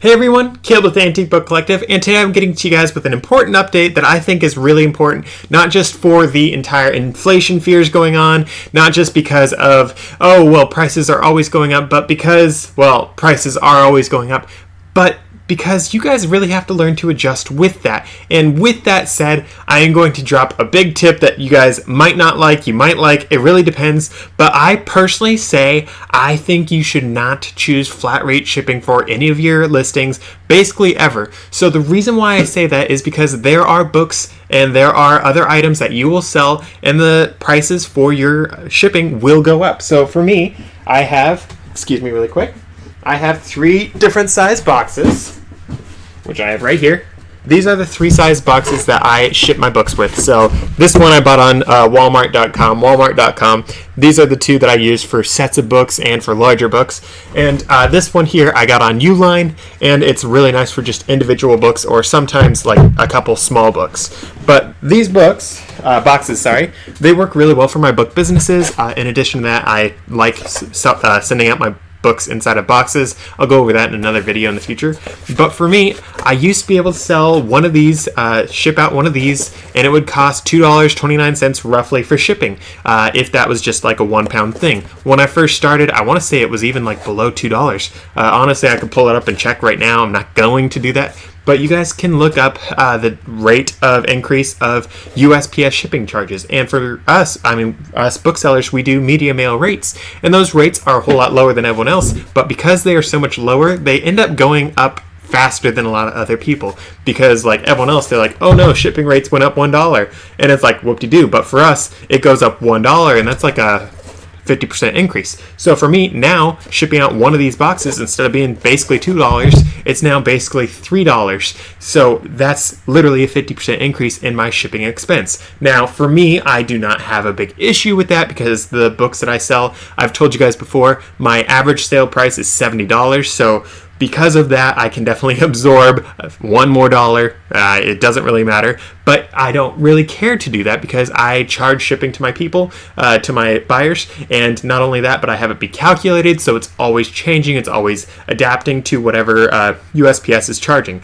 Hey everyone, Caleb with the Antique Book Collective, and today I'm getting to you guys with an important update that I think is really important, not just for the entire inflation fears going on, not just because of, prices are always going up, but because, prices are always going up, but because you guys really have to learn to adjust with that. And with that said, I am going to drop a big tip that you guys might not like, you might like, it really depends. But I personally say I think you should not choose flat rate shipping for any of your listings, basically ever. So the reason why I say that is because there are books and there are other items that you will sell and the prices for your shipping will go up. So for me, I have 3 different size boxes, which I have right here. These are the 3 size boxes that I ship my books with. So this one I bought on Walmart.com. These are the 2 that I use for sets of books and for larger books. And this one here I got on Uline, and it's really nice for just individual books or sometimes like a couple small books. But these boxes, they work really well for my book businesses. In addition to that, I like sending out my books inside of boxes. I'll go over that in another video in the future. But for me, I used to be able to sell one of these, ship out one of these, and it would cost $2.29 roughly for shipping, if that was just like a 1 pound thing. When I first started, I want to say it was even like below $2. Honestly, I could pull it up and check right now. I'm not going to do that. But you guys can look up the rate of increase of USPS shipping charges. And for us, us booksellers, we do media mail rates. And those rates are a whole lot lower than everyone else. But because they are so much lower, they end up going up faster than a lot of other people. Because like everyone else, they're like, oh no, shipping rates went up $1. And it's like, whoop-de-doo. But for us, it goes up $1. And that's like a 50% increase. So for me now, shipping out one of these boxes, instead of being basically $2, it's now basically $3. So that's literally a 50% increase in my shipping expense. Now for me, I do not have a big issue with that because the books that I sell, I've told you guys before, my average sale price is $70. So because of that, I can definitely absorb $1 more. It doesn't really matter. But I don't really care to do that because I charge shipping to my people, to my buyers. And not only that, but I have it be calculated. So it's always changing. It's always adapting to whatever USPS is charging.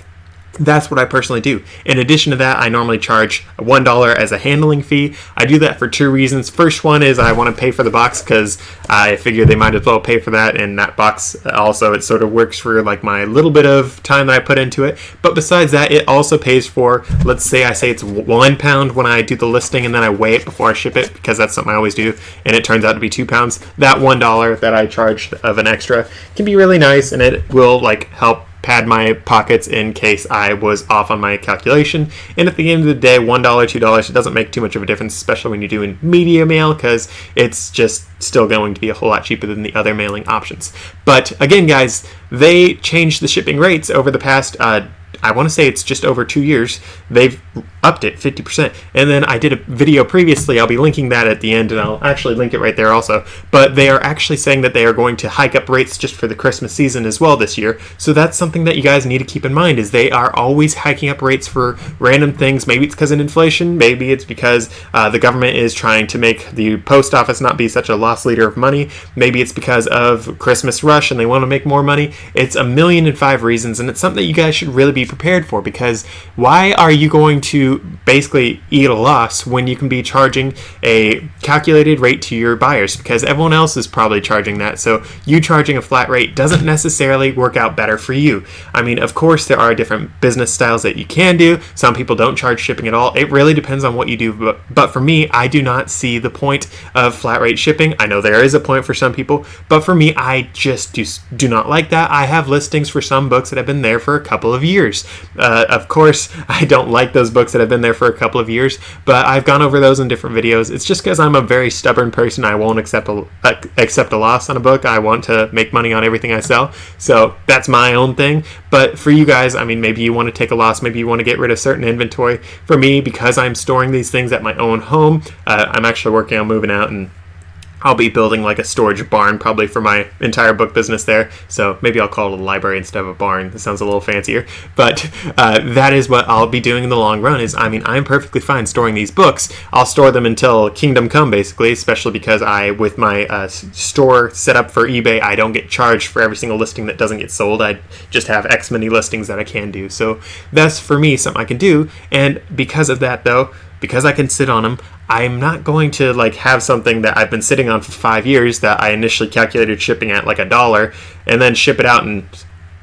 That's what I personally do. In addition to that, I normally charge $1 as a handling fee. I do that for 2 reasons. First one is I want to pay for the box because I figure they might as well pay for that. And that box also, it sort of works for like my little bit of time that I put into it. But besides that, it also pays for, let's say I say it's 1 pound when I do the listing and then I weigh it before I ship it because that's something I always do. And it turns out to be 2 pounds. That $1 that I charge of an extra can be really nice, and it will like help pad my pockets in case I was off on my calculation. And at the end of the day, $1, $2, it doesn't make too much of a difference, especially when you're doing media mail, because it's just still going to be a whole lot cheaper than the other mailing options. But again, guys, they changed the shipping rates over the past I want to say it's just over 2 years. They've upped it 50%. And then I did a video previously. I'll be linking that at the end, and I'll actually link it right there also. But they are actually saying that they are going to hike up rates just for the Christmas season as well this year. So that's something that you guys need to keep in mind, is they are always hiking up rates for random things. Maybe it's because of inflation. Maybe it's because the government is trying to make the post office not be such a loss leader of money. Maybe it's because of Christmas rush and they want to make more money. It's 1,000,005 reasons, and it's something that you guys should really be prepared for, because why are you going to basically eat a loss when you can be charging a calculated rate to your buyers? Because everyone else is probably charging that, so you charging a flat rate doesn't necessarily work out better for you. I mean, of course there are different business styles that you can do. Some people don't charge shipping at all. It really depends on what you do, but for me, I do not see the point of flat rate shipping. I know there is a point for some people, but for me, I just do not like that. I have listings for some books that have been there for a couple of years. Of course, I don't like those books that have been there for a couple of years, but I've gone over those in different videos. It's just because I'm a very stubborn person. I won't accept a loss on a book. I want to make money on everything I sell. So that's my own thing. But for you guys, I mean, maybe you want to take a loss. Maybe you want to get rid of certain inventory. For me, because I'm storing these things at my own home, I'm actually working on moving out, and I'll be building like a storage barn probably for my entire book business there. So maybe I'll call it a library instead of a barn. That sounds a little fancier. But that is what I'll be doing in the long run. Is, I mean, I'm perfectly fine storing these books. I'll store them until Kingdom Come, basically, especially because with my store set up for eBay, I don't get charged for every single listing that doesn't get sold. I just have X many listings that I can do. So that's, for me, something I can do. And because of that, though, because I can sit on them, I'm not going to like have something that I've been sitting on for 5 years that I initially calculated shipping at like $1 and then ship it out and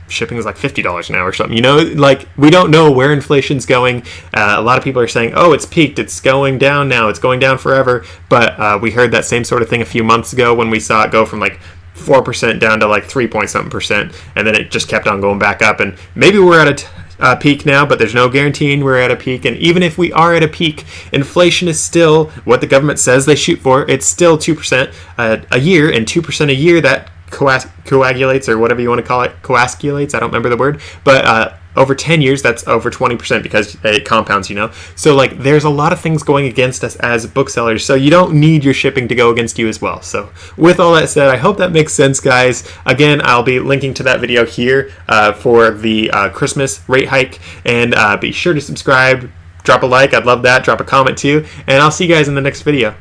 shipping is like $50 now or something. You know, like, we don't know where inflation's going. A lot of people are saying, oh, it's peaked, it's going down now, it's going down forever. But we heard that same sort of thing a few months ago when we saw it go from like 4% down to like 3-point-something%, and then it just kept on going back up. And maybe we're at a peak now, but there's no guaranteeing we're at a peak. And even if we are at a peak, inflation is still what the government says they shoot for. It's still 2% a year, and 2% a year, that coagulates, or whatever you want to call it, coagulates, I don't remember the word, but over 10 years, that's over 20% because it compounds, you know? So, like, there's a lot of things going against us as booksellers, so you don't need your shipping to go against you as well. So, with all that said, I hope that makes sense, guys. Again, I'll be linking to that video here for the Christmas rate hike, and be sure to subscribe, drop a like, I'd love that, drop a comment too, and I'll see you guys in the next video.